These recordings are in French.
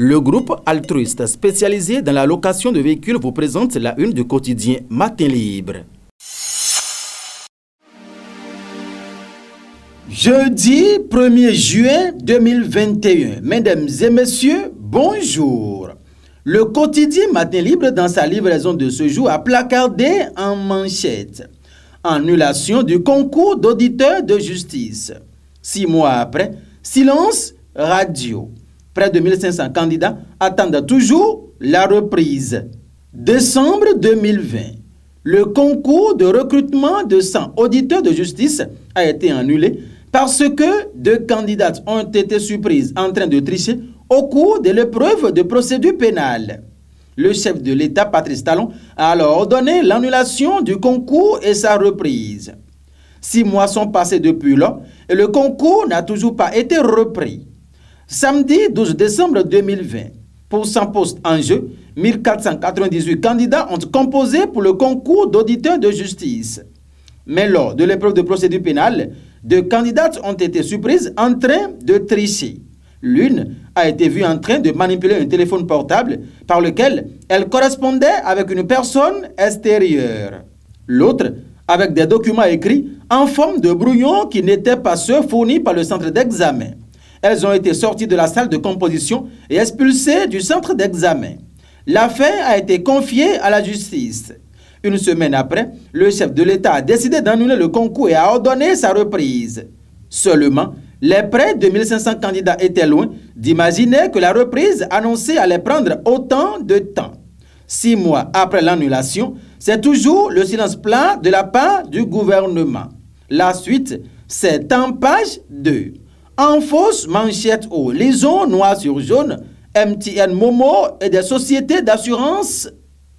Le groupe altruiste spécialisé dans la location de véhicules vous présente la une du quotidien Matin Libre. Jeudi 1er juin 2021. Mesdames et messieurs, bonjour. Le quotidien Matin Libre, dans sa livraison de ce jour, a placardé en manchette: annulation du concours d'auditeurs de justice. 6 mois après, silence radio. Près de 1500 candidats attendent toujours la reprise. Décembre 2020. Le concours de recrutement de 100 auditeurs de justice a été annulé parce que 2 candidates ont été surprises en train de tricher au cours de l'épreuve de procédure pénale. Le chef de l'État, Patrice Talon, a alors ordonné l'annulation du concours et sa reprise. 6 mois sont passés depuis lors et le concours n'a toujours pas été repris. Samedi 12 décembre 2020, pour 100 postes en jeu, 1498 candidats ont composé pour le concours d'auditeurs de justice. Mais lors de l'épreuve de procédure pénale, 2 candidates ont été surprises en train de tricher. L'une a été vue en train de manipuler un téléphone portable par lequel elle correspondait avec une personne extérieure. L'autre avec des documents écrits en forme de brouillon qui n'étaient pas ceux fournis par le centre d'examen. Elles ont été sorties de la salle de composition et expulsées du centre d'examen. L'affaire a été confiée à la justice. Une semaine après, le chef de l'État a décidé d'annuler le concours et a ordonné sa reprise. Seulement, les près de 1500 candidats étaient loin d'imaginer que la reprise annoncée allait prendre autant de temps. 6 mois après l'annulation, c'est toujours le silence plat de la part du gouvernement. La suite, c'est en page 2. En fausse manchette haut, lisons noir sur jaune, MTN Momo et des sociétés d'assurance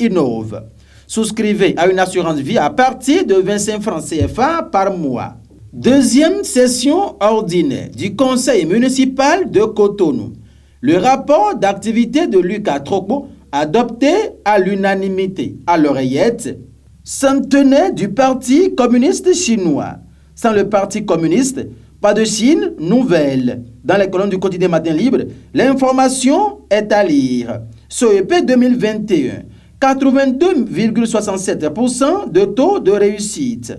innovent. Souscrivez à une assurance vie à partir de 25 francs CFA par mois. Deuxième session ordinaire du conseil municipal de Cotonou. Le rapport d'activité de Lucas Trokbo, adopté à l'unanimité à l'oreillette, s'en tenait du Parti communiste chinois. Sans le Parti communiste, pas de Chine nouvelle. Dans les colonnes du quotidien Matin Libre, l'information est à lire. CEP 2021, 82,67% de taux de réussite.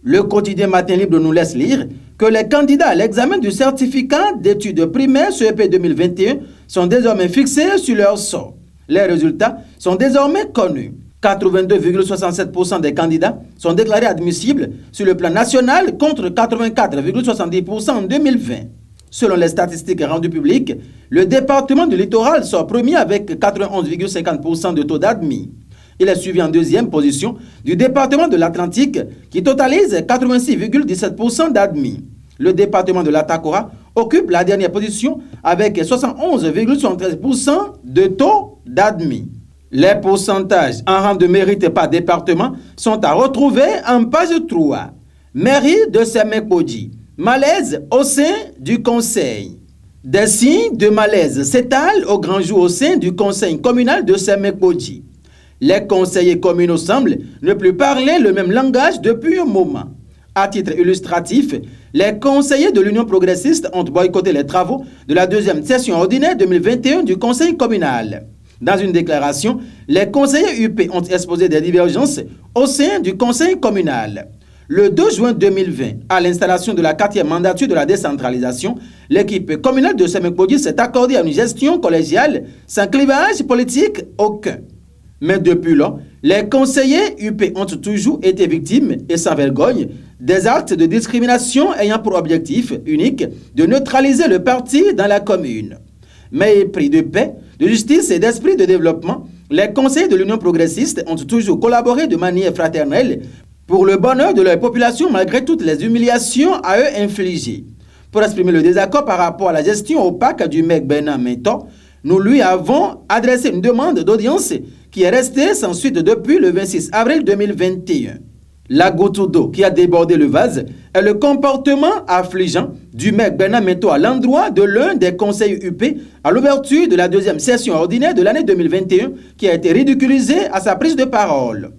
Le quotidien Matin Libre nous laisse lire que les candidats à l'examen du certificat d'études primaires CEP 2021 sont désormais fixés sur leur sort. Les résultats sont désormais connus. 82,67% des candidats sont déclarés admissibles sur le plan national contre 84,70% en 2020. Selon les statistiques rendues publiques, le département du littoral sort premier avec 91,50% de taux d'admis. Il est suivi en deuxième position du département de l'Atlantique qui totalise 86,17% d'admis. Le département de l'Atakora occupe la dernière position avec 71,73% de taux d'admis. Les pourcentages en rang de mérite par département sont à retrouver en page 3. Mairie de Semekodji. Malaise au sein du conseil. Des signes de malaise s'étalent au grand jour au sein du conseil communal de Semekodji. Les conseillers communaux semblent ne plus parler le même langage depuis un moment. À titre illustratif, les conseillers de l'Union progressiste ont boycotté les travaux de la deuxième session ordinaire 2021 du conseil communal. Dans une déclaration, les conseillers UP ont exposé des divergences au sein du conseil communal. Le 2 juin 2020, à l'installation de la 4e mandature de la décentralisation, l'équipe communale de Semekodji s'est accordée à une gestion collégiale sans clivage politique aucun. Mais depuis lors, les conseillers UP ont toujours été victimes et sans vergogne des actes de discrimination ayant pour objectif unique de neutraliser le parti dans la commune. Mais pris de paix, de justice et d'esprit de développement, les conseillers de l'Union progressiste ont toujours collaboré de manière fraternelle pour le bonheur de leur population malgré toutes les humiliations à eux infligées. Pour exprimer le désaccord par rapport à la gestion opaque du maire Bernard Mentor, nous lui avons adressé une demande d'audience qui est restée sans suite depuis le 26 avril 2021. La goutte d'eau qui a débordé le vase est le comportement affligeant du maire Bernard Mentor à l'endroit de l'un des conseillers UP à l'ouverture de la deuxième session ordinaire de l'année 2021 qui a été ridiculisé à sa prise de parole.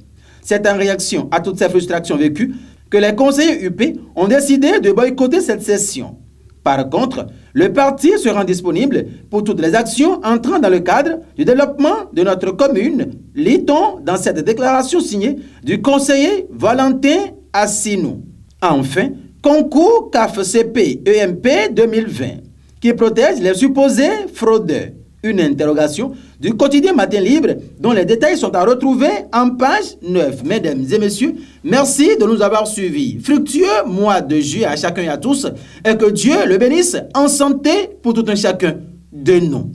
C'est en réaction à toutes ces frustrations vécues que les conseillers UP ont décidé de boycotter cette session. Par contre, le parti se rend disponible pour toutes les actions entrant dans le cadre du développement de notre commune, lit-on dans cette déclaration signée du conseiller Valentin Assino. Enfin, concours CAF-CP EMP 2020 qui protège les supposés fraudeurs. Une interrogation du quotidien Matin Libre dont les détails sont à retrouver en page 9. Mesdames et messieurs, merci de nous avoir suivis. Fructueux mois de juillet à chacun et à tous et que Dieu le bénisse en santé pour tout un chacun de nous.